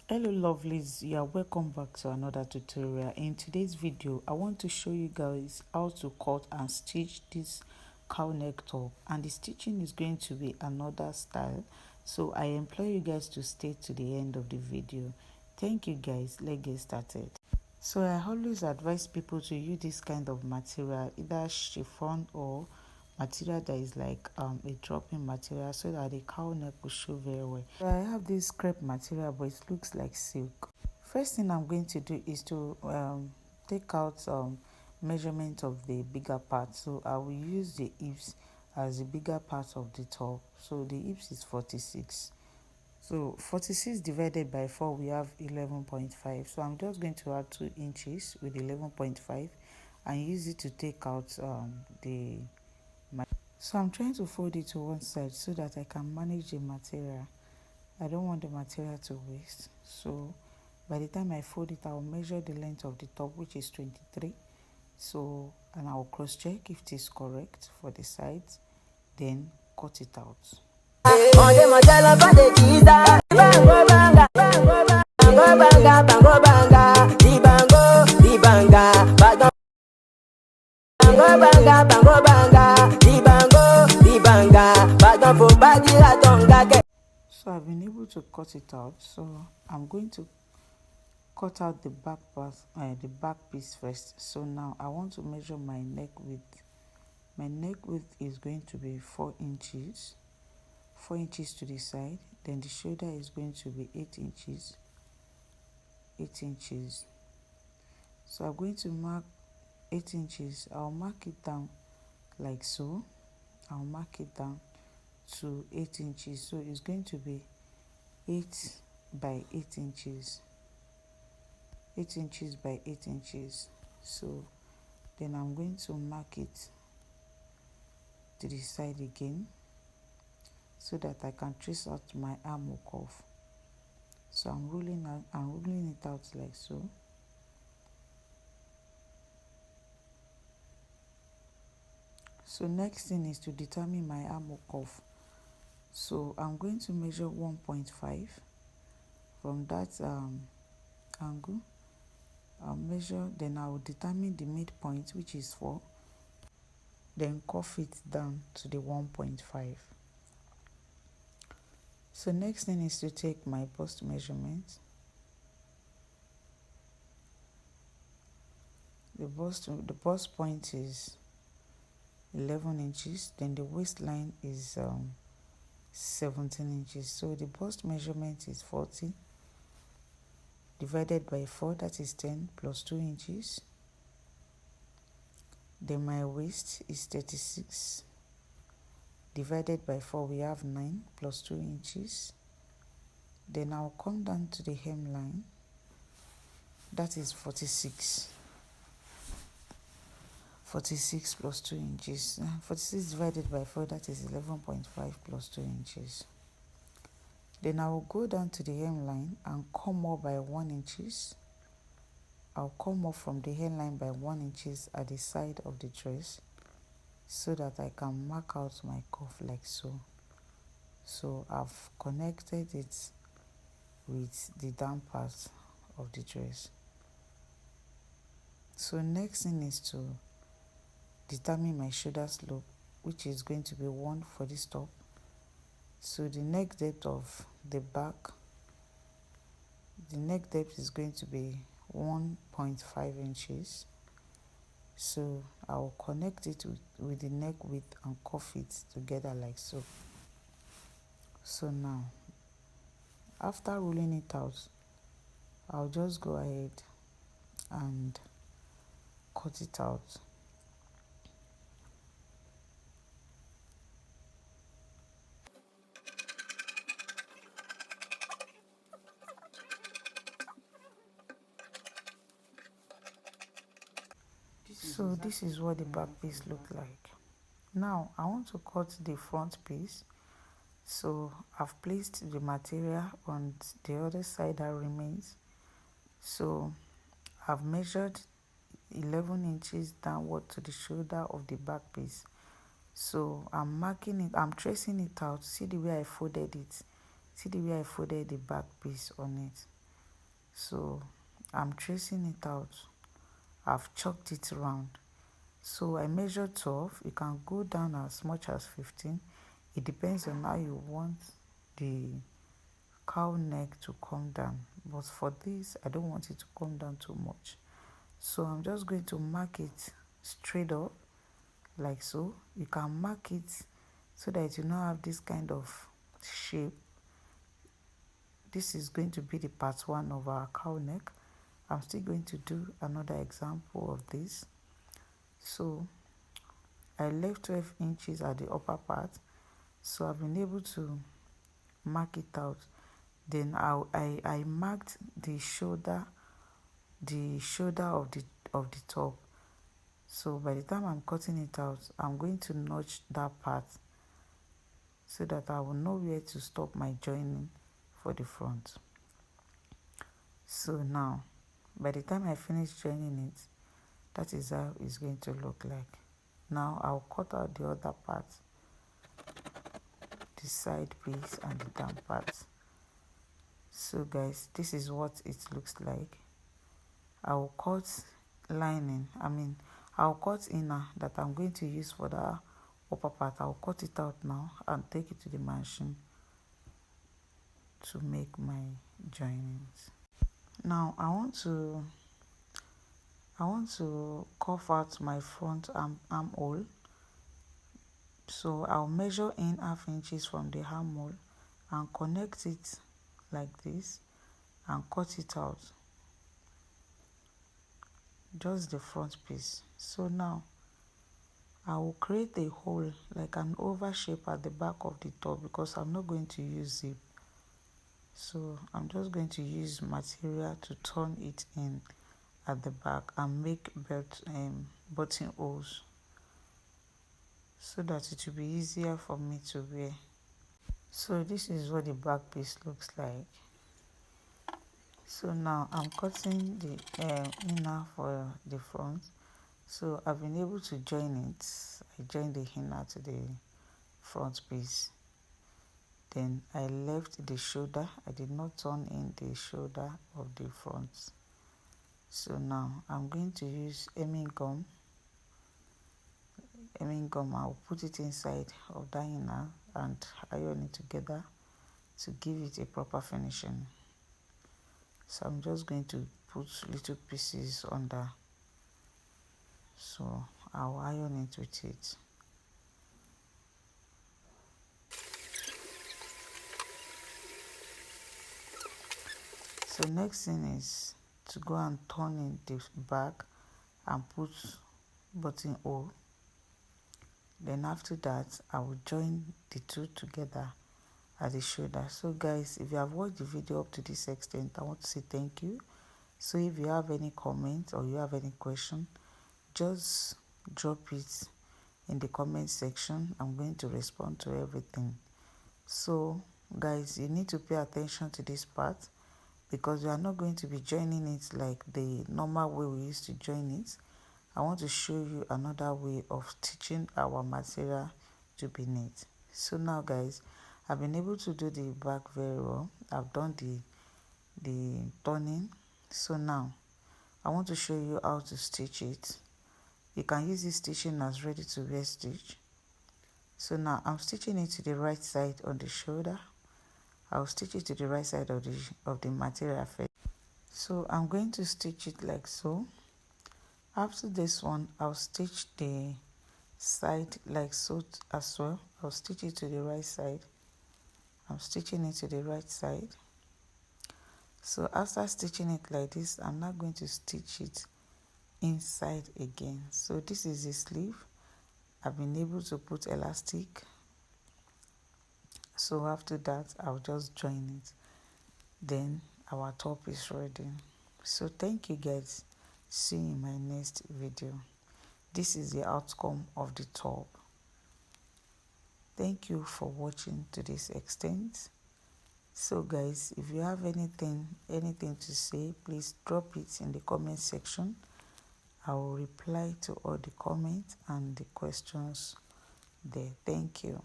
Hello lovelies, you are welcome back to another tutorial. In today's video I want to show you guys how to cut and stitch this cow neck top, and the stitching is going to be another style, so I implore you guys to stay to the end of the video. Thank you guys. Let's get started. So I always advise people to use this kind of material, either chiffon or material that is like a dropping material, so that the cowl neck will show very well. So I have this crepe material, but it looks like silk. First thing I'm going to do is to take out measurement of the bigger part. So I will use the hips as the bigger part of the top. So the hips is 46. So 46 divided by 4, we have 11.5. So I'm just going to add 2 inches with 11.5 and use it to take out so I'm trying to fold it to one side so that I can manage the material. I don't want the material to waste. So by the time I fold it, I'll measure the length of the top, which is 23. So, and I'll cross check if it is correct for the sides, then cut it out. So I've been able to cut it out, so I'm going to cut out the back part, the back piece first. So now I want to measure my neck width. My neck width is going to be 4 inches, 4 inches to the side. Then the shoulder is going to be 8 inches, 8 inches. So I'm going to mark 8 inches. I'll mark it down like so. I'll mark it down to 8 inches. So it's going to be 8 by 8 inches, 8 inches by 8 inches. So then I'm going to mark it to the side again so that I can trace out my armhole cuff. So I'm rolling it out like so. So next thing is to determine my armhole cuff. So I'm going to measure 1.5 from that angle. I'll measure, then I will determine the midpoint, which is 4, then cuff it down to the 1.5. So next thing is to take my bust measurement. The bust point is 11 inches, then the waistline is 17 inches. So the bust measurement is 40 divided by 4, that is 10 plus 2 inches. Then my waist is 36 divided by 4, we have 9 plus 2 inches. Then I'll come down to the hemline, that is 46. 46 plus 2 inches. 46 divided by 4, that is 11.5 plus 2 inches. Then I will go down to the hemline and come up by 1 inches. I'll come up from the hemline by 1 inches at the side of the dress so that I can mark out my cuff like so. So I've connected it with the down part of the dress. So next thing is to determine my shoulder slope, which is going to be 1 for this top. So the neck depth of the back, the neck depth is going to be 1.5 inches. So I'll connect it with the neck width and cuff it together like so. So now, after rolling it out, I'll just go ahead and cut it out. So this is what the back piece look like. Now I want to cut the front piece. So I've placed the material on the other side that remains. So I've measured 11 inches downward to the shoulder of the back piece. So I'm marking it, I'm tracing it out. See the way I folded it. See the way I folded the back piece on it. So I'm tracing it out. I've chalked it round. So I measured 12. You can go down as much as 15. It depends on how you want the cowl neck to come down, but for this I don't want it to come down too much. So I'm just going to mark it straight up like so. You can mark it so that you not have this kind of shape. This is going to be the part 1 of our cowl neck. I'm still going to do another example of this. So I left 12 inches at the upper part, so I've been able to mark it out. Then I marked the shoulder of the top. So by the time I'm cutting it out, I'm going to notch that part so that I will know where to stop my joining for the front. So now by the time I finish joining it, that is how it's going to look like. Now I'll cut out the other part, the side piece and the down part. So guys, this is what it looks like. I'll cut lining, I'll cut inner that I'm going to use for the upper part. I'll cut it out now and take it to the machine to make my joinings. Now I want to cuff out my front armhole. So I'll measure in 1/2 inches from the armhole and connect it like this and cut it out, just the front piece. So now I will create a hole like an oval shape at the back of the top because I'm not going to use zip. So I'm just going to use material to turn it in at the back and make button holes so that it will be easier for me to wear. So this is what the back piece looks like. So now I'm cutting the inner for the front. So I've been able to join it. I joined the inner to the front piece. Then I left the shoulder. I did not turn in the shoulder of the front. So now I'm going to use hemming gum. I'll put it inside of the inner and iron it together to give it a proper finishing. So I'm just going to put little pieces under. So I'll iron it with it. So next thing is to go and turn in the back and put button hole. Then after that I will join the two together at the shoulder. So guys, if you have watched the video up to this extent, I want to say thank you. So if you have any comment or you have any question, just drop it in the comment section. I'm going to respond to everything. So guys, you need to pay attention to this part because we are not going to be joining it like the normal way we used to join it. I want to show you another way of stitching our material to be neat. So now guys, I've been able to do the back very well. I've done the turning. So now I want to show you how to stitch it. You can use this stitching as ready to wear stitch. So now I'm stitching it to the right side on the shoulder. I'll stitch it to the right side of the material first. So I'm going to stitch it like so. After this one, I'll stitch the side like so as well. I'll stitch it to the right side. I'm stitching it to the right side. So after stitching it like this, I'm not going to stitch it inside again. So this is the sleeve. I've been able to put elastic. So after that, I'll just join it. Then our top is ready. So thank you guys. See you in my next video. This is the outcome of the top. Thank you for watching to this extent. So guys, if you have anything to say, please drop it in the comment section. I will reply to all the comments and the questions there. Thank you.